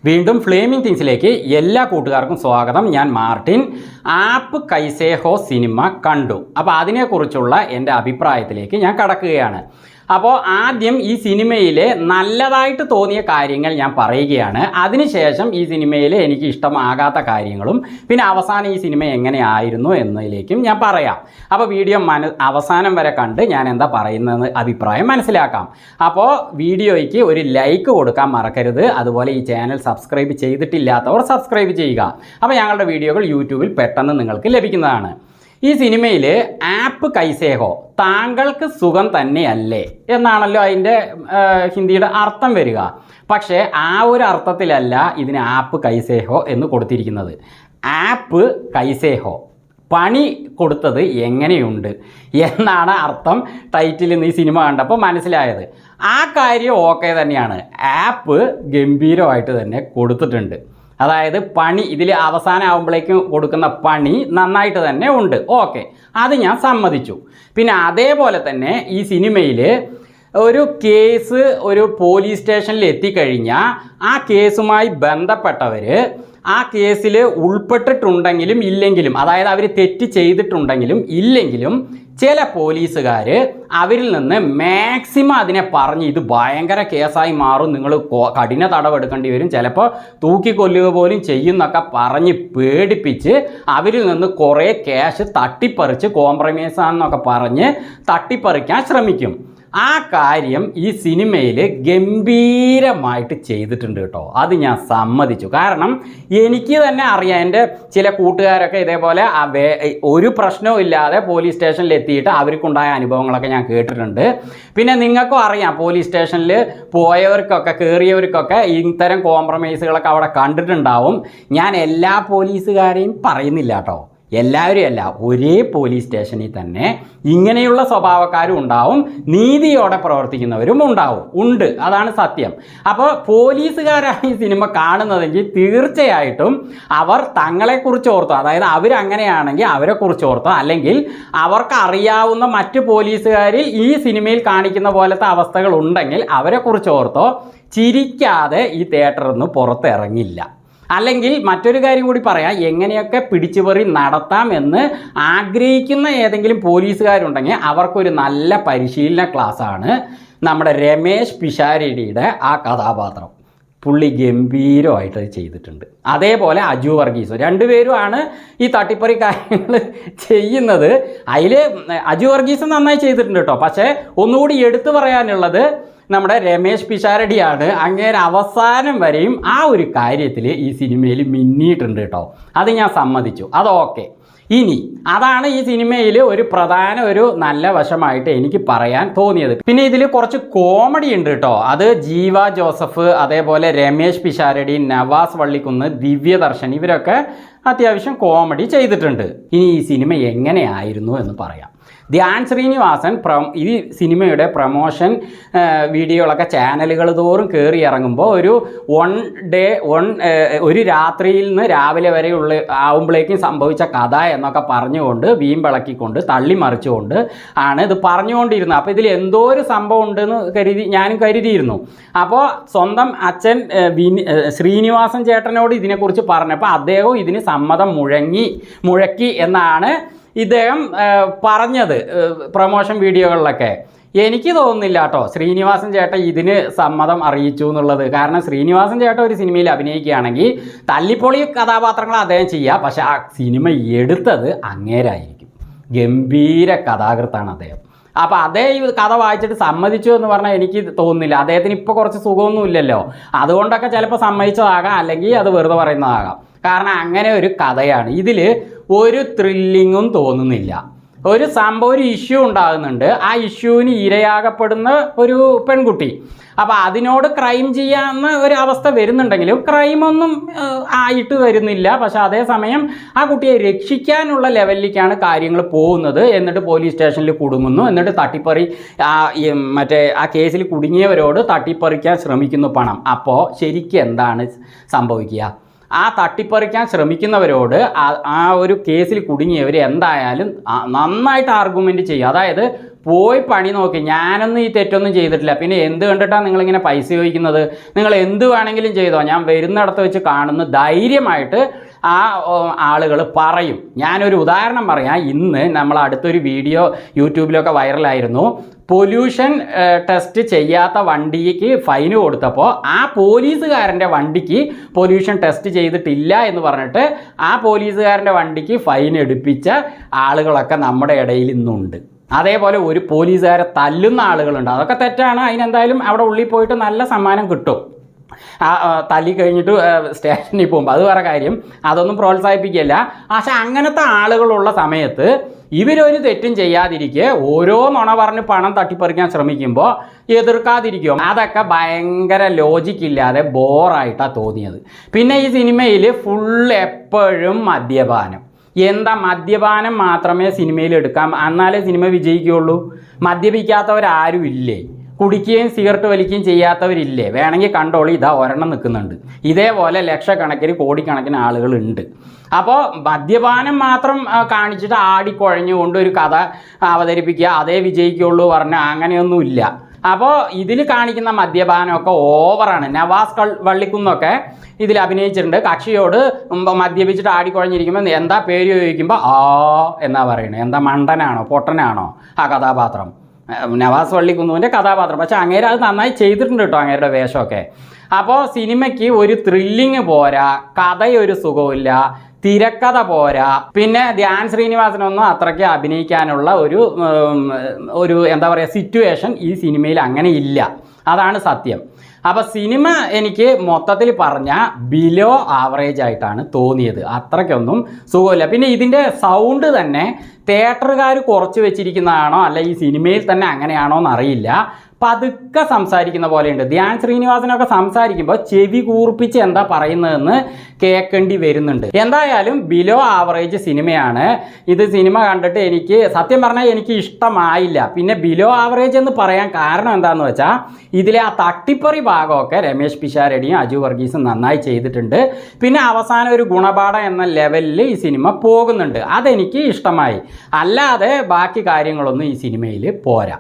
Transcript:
വീണ്ടും ഫ്ലേമിംഗ് തിങ്സിലേക്ക് എല്ലാ കൂട്ടുകാർക്കും സ്വാഗതം. ഞാൻ മാർട്ടിൻ. ആപ്പ് കൈസേ ഹോ സിനിമ കണ്ടു. അപ്പോൾ അതിനെക്കുറിച്ചുള്ള എൻ്റെ അഭിപ്രായത്തിലേക്ക് ഞാൻ കടക്കുകയാണ്. അപ്പോൾ ആദ്യം ഈ സിനിമയിൽ നല്ലതായിട്ട് തോന്നിയ കാര്യങ്ങൾ ഞാൻ പറയുകയാണ്. അതിനുശേഷം ഈ സിനിമയിൽ എനിക്ക് ഇഷ്ടമാകാത്ത കാര്യങ്ങളും പിന്നെ അവസാനം ഈ സിനിമ എങ്ങനെയായിരുന്നു എന്നതിലേക്കും ഞാൻ പറയാം. അപ്പോൾ വീഡിയോ അവസാനം വരെ കണ്ട് ഞാൻ എന്താ പറയുന്നതെന്ന് അഭിപ്രായം മനസ്സിലാക്കാം. അപ്പോൾ വീഡിയോയ്ക്ക് ഒരു ലൈക്ക് കൊടുക്കാൻ മറക്കരുത്. അതുപോലെ ഈ ചാനൽ സബ്സ്ക്രൈബ് ചെയ്തിട്ടില്ലാത്തവർ സബ്സ്ക്രൈബ് ചെയ്യുക. അപ്പോൾ ഞങ്ങളുടെ വീഡിയോകൾ യൂട്യൂബിൽ പെട്ടെന്ന് നിങ്ങൾക്ക് ലഭിക്കുന്നതാണ്. ഈ സിനിമയിൽ ആപ്പ് കൈസേ ഹോ, താങ്കൾക്ക് സുഖം തന്നെയല്ലേ എന്നാണല്ലോ അതിൻ്റെ ഹിന്ദിയുടെ അർത്ഥം വരിക. പക്ഷേ ആ ഒരു അർത്ഥത്തിലല്ല ഇതിന് ആപ്പ് കൈസേ ഹോ എന്ന് കൊടുത്തിരിക്കുന്നത്. ആപ്പ് കൈസേ ഹോ, പണി കൊടുത്തത് എങ്ങനെയുണ്ട് എന്നാണ് അർത്ഥം. ടൈറ്റിൽ നിന്ന് ഈ സിനിമ കണ്ടപ്പോൾ മനസ്സിലായത്. ആ കാര്യം ഓക്കെ തന്നെയാണ്. ആപ്പ് ഗംഭീരമായിട്ട് തന്നെ കൊടുത്തിട്ടുണ്ട്. അതായത് പണി ഇതിൽ അവസാനമാകുമ്പോഴേക്കും കൊടുക്കുന്ന പണി നന്നായിട്ട് തന്നെ ഉണ്ട്. ഓക്കെ, അത് ഞാൻ സമ്മതിച്ചു. പിന്നെ അതേപോലെ തന്നെ ഈ സിനിമയിൽ ഒരു കേസ് ഒരു പോലീസ് സ്റ്റേഷനിൽ എത്തിക്കഴിഞ്ഞാൽ ആ കേസുമായി ബന്ധപ്പെട്ടവർ ആ കേസിൽ ഉൾപ്പെട്ടിട്ടുണ്ടെങ്കിലും ഇല്ലെങ്കിലും, അതായത് അവർ തെറ്റ് ചെയ്തിട്ടുണ്ടെങ്കിലും ഇല്ലെങ്കിലും, ചില പോലീസുകാർ അവരിൽ നിന്ന് മാക്സിമം അതിനെ പറഞ്ഞ് ഇത് ഭയങ്കര കേസായി മാറും, നിങ്ങൾ കഠിന തടവെടുക്കേണ്ടി വരും, ചിലപ്പോൾ തൂക്കിക്കൊല്ലുക പോലും ചെയ്യുന്നൊക്കെ പറഞ്ഞ് പേടിപ്പിച്ച് അവരിൽ നിന്ന് കുറേ ക്യാഷ് തട്ടിപ്പറിച്ച് കോംപ്രമൈസ് ആണെന്നൊക്കെ പറഞ്ഞ് തട്ടിപ്പറിക്കാൻ ശ്രമിക്കും. ആ കാര്യം ഈ സിനിമയിൽ ഗംഭീരമായിട്ട് ചെയ്തിട്ടുണ്ട് കേട്ടോ. അത് ഞാൻ സമ്മതിച്ചു. കാരണം എനിക്ക് തന്നെ അറിയാം, എൻ്റെ ചില കൂട്ടുകാരൊക്കെ ഇതേപോലെ ഒരു പ്രശ്നവും ഇല്ലാതെ പോലീസ് സ്റ്റേഷനിൽ എത്തിയിട്ട് അവർക്കുണ്ടായ അനുഭവങ്ങളൊക്കെ ഞാൻ കേട്ടിട്ടുണ്ട്. പിന്നെ നിങ്ങൾക്കും അറിയാം, പോലീസ് സ്റ്റേഷനിൽ പോയവർക്കൊക്കെ കയറിയവർക്കൊക്കെ ഇത്തരം കോംപ്രമൈസുകളൊക്കെ അവിടെ കണ്ടിട്ടുണ്ടാവും. ഞാൻ എല്ലാ പോലീസുകാരെയും പറയുന്നില്ല കേട്ടോ, എല്ലാവരും അല്ല, ഒരേ പോലീസ് സ്റ്റേഷനിൽ തന്നെ ഇങ്ങനെയുള്ള സ്വഭാവക്കാരും ഉണ്ടാവും, നീതിയോടെ പ്രവർത്തിക്കുന്നവരും ഉണ്ട്. അതാണ് സത്യം. അപ്പോൾ പോലീസുകാരാണ് ഈ സിനിമ കാണുന്നതെങ്കിൽ തീർച്ചയായിട്ടും അവർ തങ്ങളെക്കുറിച്ച് ഓർത്തോ, അതായത് അവരങ്ങനെയാണെങ്കിൽ അവരെക്കുറിച്ച് ഓർത്തോ, അല്ലെങ്കിൽ അവർക്ക് അറിയാവുന്ന മറ്റ് പോലീസുകാരിൽ ഈ സിനിമയിൽ കാണിക്കുന്ന പോലത്തെ അവസ്ഥകൾ ഉണ്ടെങ്കിൽ അവരെക്കുറിച്ച് ഓർത്തോ ചിരിക്കാതെ ഈ തിയേറ്ററിൽ നിന്ന് പുറത്തിറങ്ങില്ല. അല്ലെങ്കിൽ മറ്റൊരു കാര്യം കൂടി പറയാം, എങ്ങനെയൊക്കെ പിടിച്ചുപറി നടത്താം എന്ന് ആഗ്രഹിക്കുന്ന ഏതെങ്കിലും പോലീസുകാരുണ്ടെങ്കിൽ അവർക്കൊരു നല്ല പരിശീലന ക്ലാസ്സാണ് നമ്മുടെ രമേശ് പിഷാരടിയുടെ ആ കഥാപാത്രം. പുള്ളി ഗംഭീരമായിട്ട് ചെയ്തിട്ടുണ്ട്. അതേപോലെ അജു വർഗീസ്, രണ്ടുപേരുമാണ് ഈ തട്ടിപ്പറി കാര്യങ്ങൾ ചെയ്യുന്നത്. അതിൽ അജു വർഗീസ് നന്നായി ചെയ്തിട്ടുണ്ട് കേട്ടോ. പക്ഷേ ഒന്നുകൂടി എടുത്തു പറയാനുള്ളത് നമ്മുടെ രമേശ് പിഷാരടിയാണ്. അങ്ങേരെ അവസാനം വരെയും ആ ഒരു കാര്യത്തിൽ ഈ സിനിമയിൽ മിന്നിയിട്ടുണ്ട് കേട്ടോ. അത് ഞാൻ സമ്മതിച്ചു, അത് ഓക്കെ. ഇനി അതാണ് ഈ സിനിമയിൽ ഒരു നല്ല വശമായിട്ട് എനിക്ക് പറയാൻ തോന്നിയത്. പിന്നെ ഇതിൽ കുറച്ച് കോമഡി ഉണ്ട് കേട്ടോ. അത് ജീവ ജോസഫ്, അതേപോലെ രമേശ് പിഷാരടി, നവാസ് വള്ളിക്കുന്ന്, ദിവ്യദർശൻ, ഇവരൊക്കെ അത്യാവശ്യം കോമഡി ചെയ്തിട്ടുണ്ട്. ഇനി ഈ സിനിമ എങ്ങനെയായിരുന്നു എന്ന് പറയാം. ധ്യാൻ ശ്രീനിവാസൻ ഈ സിനിമയുടെ പ്രമോഷൻ വീഡിയോകളൊക്കെ ചാനലുകൾ തോറും കയറി ഇറങ്ങുമ്പോൾ ഒരു രാത്രിയിൽ നിന്ന് രാവിലെ വരെ ആവുമ്പോഴേക്കും സംഭവിച്ച കഥ എന്നൊക്കെ പറഞ്ഞുകൊണ്ട് വീമ്പിളക്കിക്കൊണ്ട് തള്ളിമറിച്ചുകൊണ്ട് ആണ് ഇത് പറഞ്ഞുകൊണ്ടിരുന്നത്. അപ്പോൾ ഇതിൽ എന്തോ ഒരു സംഭവം ഉണ്ടെന്ന് ഞാനും കരുതിയിരുന്നു. അപ്പോൾ സ്വന്തം അച്ഛൻ ശ്രീനിവാസൻ ചേട്ടനോട് ഇതിനെക്കുറിച്ച് പറഞ്ഞപ്പോൾ അദ്ദേഹവും ഇതിന് സമ്മതം മുഴക്കി എന്നാണ് ഇദ്ദേഹം പറഞ്ഞത് പ്രമോഷൻ വീഡിയോകളിലൊക്കെ. എനിക്ക് തോന്നുന്നില്ല കേട്ടോ ശ്രീനിവാസൻ ചേട്ടൻ ഇതിന് സമ്മതം അറിയിച്ചു എന്നുള്ളത്. കാരണം ശ്രീനിവാസൻ ചേട്ടൻ ഒരു സിനിമയിൽ അഭിനയിക്കുകയാണെങ്കിൽ തല്ലിപ്പൊളി കഥാപാത്രങ്ങൾ അദ്ദേഹം ചെയ്യുക, പക്ഷെ ആ സിനിമ എടുത്തത് അങ്ങേരായിരിക്കും. ഗംഭീര കഥാകൃത്താണ് അദ്ദേഹം. അപ്പോൾ ഈ കഥ വായിച്ചിട്ട് സമ്മതിച്ചു എന്ന് പറഞ്ഞാൽ എനിക്ക് തോന്നുന്നില്ല. അദ്ദേഹത്തിന് ഇപ്പോൾ കുറച്ച് സുഖമൊന്നും ഇല്ലല്ലോ, അതുകൊണ്ടൊക്കെ ചിലപ്പോൾ സമ്മതിച്ചതാകാം, അല്ലെങ്കിൽ അത് വെറുതെ പറയുന്നതാകാം. കാരണം അങ്ങനെ ഒരു കഥയാണ്. ഇതിൽ ഒരു ത്രില്ലിങ്ങും തോന്നുന്നില്ല. ഒരു ഇഷ്യൂ ഉണ്ടാകുന്നുണ്ട്. ആ ഇഷ്യൂവിന് ഇരയാകപ്പെടുന്ന ഒരു പെൺകുട്ടി. അപ്പോൾ അതിനോട് ക്രൈം ചെയ്യാവുന്ന ഒരു അവസ്ഥ വരുന്നുണ്ടെങ്കിലും ക്രൈമൊന്നും ആയിട്ട് വരുന്നില്ല. പക്ഷേ അതേസമയം ആ കുട്ടിയെ രക്ഷിക്കാനുള്ള ലെവലിലേക്കാണ് കാര്യങ്ങൾ പോകുന്നത്. എന്നിട്ട് പോലീസ് സ്റ്റേഷനിൽ കുടുങ്ങുന്നു. എന്നിട്ട് ആ കേസിൽ കുടുങ്ങിയവരോട് തട്ടിപ്പറിക്കാൻ ശ്രമിക്കുന്നു പണം. അപ്പോൾ ശരിക്കും എന്താണ് സംഭവിക്കുക? ആ തട്ടിപ്പറിക്കാൻ ശ്രമിക്കുന്നവരോട് ആ ഒരു കേസിൽ കുടുങ്ങിയവർ എന്തായാലും നന്നായിട്ട് ആർഗ്യുമെൻ്റ് ചെയ്യും. അതായത് പോയി പണി നോക്കി. ഞാനൊന്നും ഈ തെറ്റൊന്നും ചെയ്തിട്ടില്ല. പിന്നെ എന്ത് കണ്ടിട്ടാണ് നിങ്ങളിങ്ങനെ പൈസ ചോദിക്കുന്നത്? നിങ്ങൾ എന്ത് വേണമെങ്കിലും ചെയ്തോ, ഞാൻ വരുന്നിടത്ത് വെച്ച് കാണുന്ന ധൈര്യമായിട്ട് ആ ആളുകൾ പറയും. ഞാനൊരു ഉദാഹരണം പറയാം. ഇന്ന് നമ്മൾ അടുത്തൊരു വീഡിയോ യൂട്യൂബിലൊക്കെ വൈറലായിരുന്നു. പൊല്യൂഷൻ ടെസ്റ്റ് ചെയ്യാത്ത വണ്ടിക്ക് ഫൈന് കൊടുത്തപ്പോൾ ആ പോലീസുകാരൻ്റെ വണ്ടിക്ക് പൊല്യൂഷൻ ടെസ്റ്റ് ചെയ്തിട്ടില്ല എന്ന് പറഞ്ഞിട്ട് ആ പോലീസുകാരൻ്റെ വണ്ടിക്ക് ഫൈൻ എടുപ്പിച്ച ആളുകളൊക്കെ നമ്മുടെ ഇടയിൽ ഇന്നുണ്ട്. അതേപോലെ ഒരു പോലീസുകാരെ തല്ലുന്ന ആളുകളുണ്ട്. അതൊക്കെ തെറ്റാണ്. അതിനെന്തായാലും അവിടെ ഉള്ളിൽ പോയിട്ട് നല്ല സമ്മാനം കിട്ടും. തല്ലി കഴിഞ്ഞിട്ട് സ്റ്റേഷനിൽ പോകുമ്പോൾ അത് വേറെ കാര്യം, അതൊന്നും പ്രോത്സാഹിപ്പിക്കുകയല്ല. പക്ഷെ അങ്ങനത്തെ ആളുകളുള്ള സമയത്ത് ഇവരൊരു തെറ്റും ചെയ്യാതിരിക്കുക ഓരോ നുണ പറഞ്ഞ് പണം തട്ടിപ്പറിക്കാൻ ശ്രമിക്കുമ്പോൾ എതിർക്കാതിരിക്കും. അതൊക്കെ ഭയങ്കര ലോജിക്കില്ലാതെ ബോറായിട്ടാണ് തോന്നിയത്. പിന്നെ ഈ സിനിമയിൽ ഫുൾ എപ്പോഴും മദ്യപാനം. എന്താ മദ്യപാനം മാത്രമേ സിനിമയിൽ എടുക്കാം, എന്നാലേ സിനിമ വിജയിക്കുകയുള്ളൂ? മദ്യപിക്കാത്തവരാരും ഇല്ലേ? കുടിക്കുകയും സിഗരറ്റ് വലിക്കുകയും ചെയ്യാത്തവരില്ലേ? വേണമെങ്കിൽ കണ്ടോളി, ഇതാ ഒരെണ്ണം നിൽക്കുന്നുണ്ട്. ഇതേപോലെ ലക്ഷക്കണക്കിന് കോടിക്കണക്കിന് ആളുകളുണ്ട്. അപ്പോൾ മദ്യപാനം മാത്രം കാണിച്ചിട്ട് ആടിക്കുഴഞ്ഞുകൊണ്ട് ഒരു കഥ അവതരിപ്പിക്കുക, അതേ വിജയിക്കുള്ളൂ പറഞ്ഞാൽ അങ്ങനെയൊന്നുമില്ല. അപ്പോൾ ഇതിൽ കാണിക്കുന്ന മദ്യപാനമൊക്കെ ഓവറാണ്. നവാസ് വള്ളിക്കുന്നൊക്കെ ഇതിൽ അഭിനയിച്ചിട്ടുണ്ട്. കക്ഷിയോട് മദ്യപിച്ചിട്ട് ആടിക്കുഴഞ്ഞിരിക്കുമ്പോൾ എന്താ പേര് ചോദിക്കുമ്പോൾ എന്നാ പറയണേ. എന്താ മണ്ടനാണോ പൊട്ടനാണോ ആ കഥാപാത്രം? നവാസ് വള്ളിക്കുന്നുവിൻ്റെ കഥാപാത്രം. പക്ഷെ അങ്ങേര് അത് നന്നായി ചെയ്തിട്ടുണ്ട് കേട്ടോ, അങ്ങേരുടെ വേഷമൊക്കെ. അപ്പോൾ സിനിമയ്ക്ക് ഒരു ത്രില്ലിങ് പോരാ, കഥയൊരു സുഖമില്ല, തിരക്കഥ പോരാ. പിന്നെ ധ്യാൻ ശ്രീനിവാസനൊന്നും അത്രയ്ക്ക് അഭിനയിക്കാനുള്ള ഒരു എന്താ പറയുക സിറ്റുവേഷൻ ഈ സിനിമയിൽ അങ്ങനെ ഇല്ല. അതാണ് സത്യം. അപ്പോൾ സിനിമ എനിക്ക് മൊത്തത്തിൽ പറഞ്ഞാൽ ബിലോ ആവറേജ് ആയിട്ടാണ് തോന്നിയത്. അത്രയ്ക്കൊന്നും സുഖമില്ല. പിന്നെ ഇതിൻ്റെ സൗണ്ട് തന്നെ തിയേറ്ററുകാർ കുറച്ച് വെച്ചിരിക്കുന്നതാണോ അല്ല ഈ സിനിമയിൽ തന്നെ അങ്ങനെയാണോ എന്നറിയില്ല. പതുക്കെ സംസാരിക്കുന്ന പോലെയുണ്ട്. ധ്യാൻ ശ്രീനിവാസനൊക്കെ സംസാരിക്കുമ്പോൾ ചെവി കൂർപ്പിച്ച് എന്താ പറയുന്നതെന്ന് കേൾക്കേണ്ടി വരുന്നുണ്ട്. എന്തായാലും ബിലോ ആവറേജ് സിനിമയാണ് ഇത്. സിനിമ കണ്ടിട്ട് എനിക്ക് സത്യം പറഞ്ഞാൽ എനിക്ക് ഇഷ്ടമായില്ല. പിന്നെ ബിലോ ആവറേജ് എന്ന് പറയാൻ കാരണം എന്താണെന്ന് വെച്ചാൽ ഇതിലെ ആ തട്ടിപ്പറി ഭാഗമൊക്കെ രമേശ് പിഷാരടിയും അജു വർഗീസും നന്നായി ചെയ്തിട്ടുണ്ട്. പിന്നെ അവസാനം ഒരു ഗുണപാഠം എന്ന ലെവലിൽ ഈ സിനിമ പോകുന്നുണ്ട്. അതെനിക്ക് ഇഷ്ടമായി. അല്ലാതെ ബാക്കി കാര്യങ്ങളൊന്നും ഈ സിനിമയിൽ പോരാ.